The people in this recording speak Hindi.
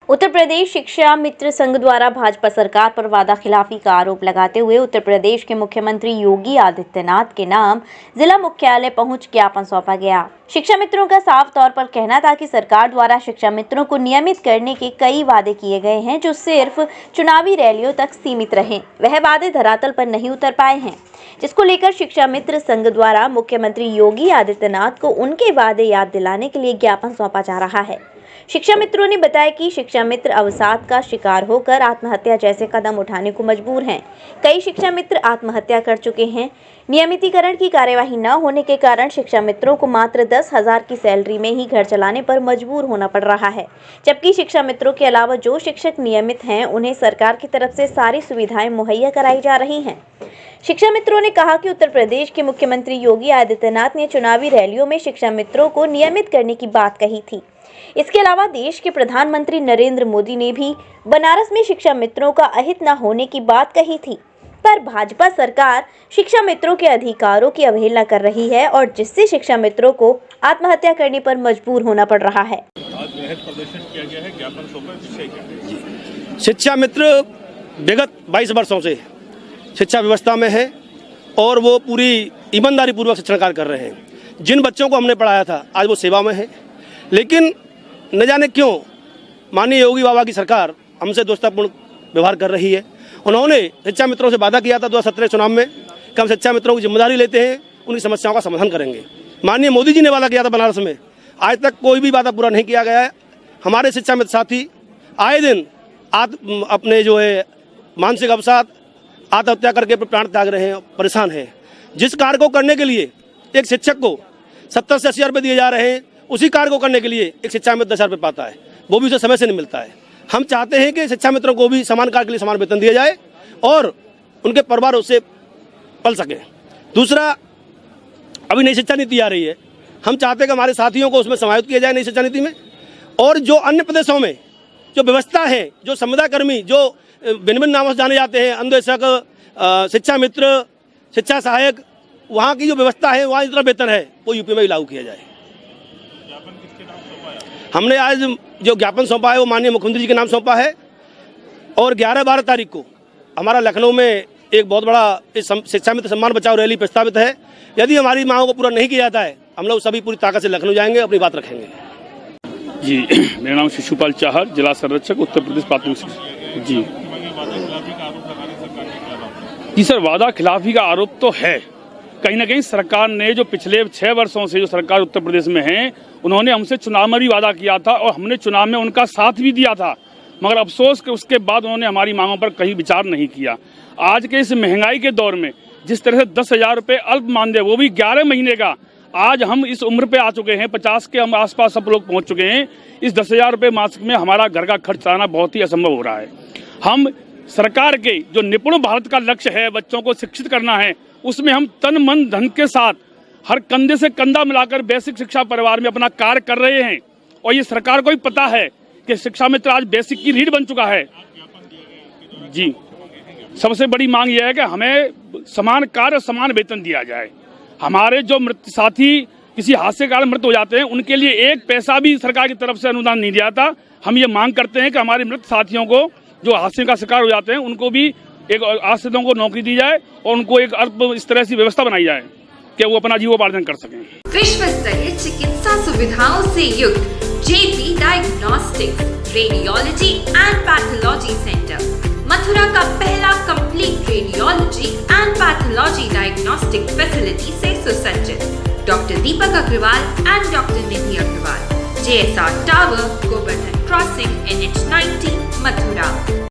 उत्तर प्रदेश शिक्षा मित्र संघ द्वारा भाजपा सरकार पर वादा खिलाफी का आरोप लगाते हुए उत्तर प्रदेश के मुख्यमंत्री योगी आदित्यनाथ के नाम जिला मुख्यालय पहुंच ज्ञापन सौंपा गया। शिक्षा मित्रों का साफ तौर पर कहना था कि सरकार द्वारा शिक्षा मित्रों को नियमित करने के कई वादे किए गए हैं जो सिर्फ चुनावी रैलियों तक सीमित रहे। वह वादे धरातल पर नहीं उतर पाए हैं, जिसको लेकर शिक्षा मित्र संघ द्वारा मुख्यमंत्री योगी आदित्यनाथ को उनके वादे याद दिलाने के लिए ज्ञापन सौंपा जा रहा है। शिक्षा मित्रों ने बताया कि शिक्षा मित्र अवसाद का शिकार होकर आत्महत्या जैसे कदम उठाने को मजबूर हैं। कई शिक्षा मित्र आत्महत्या कर चुके हैं। नियमितीकरण की कार्यवाही न होने के कारण शिक्षा मित्रों को मात्र 10,000 की सैलरी में ही घर चलाने पर मजबूर होना पड़ रहा है, जबकि शिक्षा मित्रों के अलावा जो शिक्षक नियमित हैं उन्हें सरकार की तरफ से सारी सुविधाएं मुहैया कराई जा रही हैं। शिक्षा मित्रों ने कहा कि उत्तर प्रदेश के मुख्यमंत्री योगी आदित्यनाथ ने चुनावी रैलियों में शिक्षा मित्रों को नियमित करने की बात कही थी। इसके अलावा देश के प्रधानमंत्री नरेंद्र मोदी ने भी बनारस में शिक्षा मित्रों का अहित न होने की बात कही थी, पर भाजपा सरकार शिक्षा मित्रों के अधिकारों की अवहेलना कर रही है और जिससे शिक्षा मित्रों को आत्महत्या करने पर मजबूर होना पड़ रहा है। आज प्रदर्शन किया गया है, ज्ञापन सौंपा, विषय क्या है? शिक्षा मित्र विगत 22 वर्षों से शिक्षा व्यवस्था में है और वो पूरी ईमानदारी पूर्वक शिक्षण कार्य कर रहे हैं। जिन बच्चों को हमने पढ़ाया था आज वो सेवा में है, लेकिन न जाने क्यों माननीय योगी बाबा की सरकार हमसे दोस्तापूर्ण व्यवहार कर रही है। उन्होंने शिक्षा मित्रों से वादा किया था 2017 चुनाव में कि हम शिक्षा मित्रों की जिम्मेदारी लेते हैं, उनकी समस्याओं का समाधान करेंगे। माननीय मोदी जी ने वादा किया था बनारस में, आज तक कोई भी वादा पूरा नहीं किया गया है। हमारे शिक्षा मित्र साथी आए दिन अपने जो है मानसिक अवसाद, आत्महत्या करके प्राण त्याग रहे हैं, परेशान हैं। जिस कार्य को करने के लिए एक शिक्षक को 70 से 80 रुपये दिए जा रहे हैं, उसी कार्य को करने के लिए एक शिक्षा मित्र 10 रुपये पाता है, वो भी उसे समय से नहीं मिलता है। हम चाहते हैं कि शिक्षा मित्रों को भी समान कार्य के लिए समान वेतन दिया जाए और उनके परिवार उससे पल सके। दूसरा, अभी नई शिक्षा नीति आ रही है, हम चाहते हैं कि हमारे साथियों को उसमें समाहित किया जाए नई शिक्षा नीति में। और जो अन्य प्रदेशों में जो व्यवस्था है, जो संविदा कर्मी जो भिन्न भिन्न नामों से जाने जाते हैं, अन्वेषक, शिक्षा मित्र, शिक्षा सहायक, वहाँ की जो व्यवस्था है, वहाँ जितना वेतन है वो यूपी में भी लागू किया जाए। हमने आज जो ज्ञापन सौंपा है वो माननीय मुख्यमंत्री जी के नाम सौंपा है और 11-12 तारीख को हमारा लखनऊ में एक बहुत बड़ा शिक्षा मित्र सम्मान बचाओ रैली प्रस्तावित है। यदि हमारी मांगों को पूरा नहीं किया जाता है, हम लोग सभी पूरी ताकत से लखनऊ जाएंगे, अपनी बात रखेंगे। जी, मेरा नाम शिशुपाल चाहर, जिला संरक्षक उत्तर प्रदेश प्राथमिक शिक्षा। जी सर, वादा खिलाफी का आरोप तो है। कहीं ना कहीं सरकार ने जो पिछले 6 वर्षों से जो सरकार उत्तर प्रदेश में है, उन्होंने हमसे चुनाव में भी वादा किया था और हमने चुनाव में उनका साथ भी दिया था, मगर अफसोस कि उसके बाद उन्होंने हमारी मांगों पर कहीं विचार नहीं किया। आज के इस महंगाई के दौर में जिस तरह से 10,000 रुपये अल्प मानदेय, वो भी 11 महीने का, आज हम इस उम्र पे आ चुके हैं, 50 के हम आसपास सब लोग पहुंच चुके हैं। इस 10,000 रुपये मासिक में हमारा घर का खर्च चलाना बहुत ही असंभव हो रहा है। हम सरकार के जो निपुण भारत का लक्ष्य है, बच्चों को शिक्षित करना है, उसमें हम तन मन धन के साथ हर कंधे से कंधा मिलाकर बेसिक शिक्षा परिवार में अपना कार्य कर रहे हैं। और ये सरकार को भी पता है कि शिक्षा मित्र आज बेसिक की रीढ़ बन चुका है। जी, सबसे बड़ी मांग यह है कि हमें समान कार्य समान वेतन दिया जाए। हमारे जो मृत साथी किसी हादसे के कारण मृत हो जाते हैं, उनके लिए 1 पैसा भी सरकार की तरफ से अनुदान नहीं दिया था। हम ये मांग करते हैं कि हमारे मृत साथियों को जो हादसे का शिकार हो जाते हैं, उनको भी एक आश्रितों को नौकरी दी जाए और उनको एक अल्प इस तरह से व्यवस्था बनाई जाए कि वो अपना जीवोपार्जन कर सकें। विश्व स्तरीय चिकित्सा सुविधाओं से युक्त JP diagnostics, radiology and pathology centre, Mathura का पहला complete radiology and pathology diagnostic facility से सुसज्जित। Doctor Deepak Agarwal and doctor Nidhi Agarwal, JSR tower, Govardhan crossing, NH90, Mathura.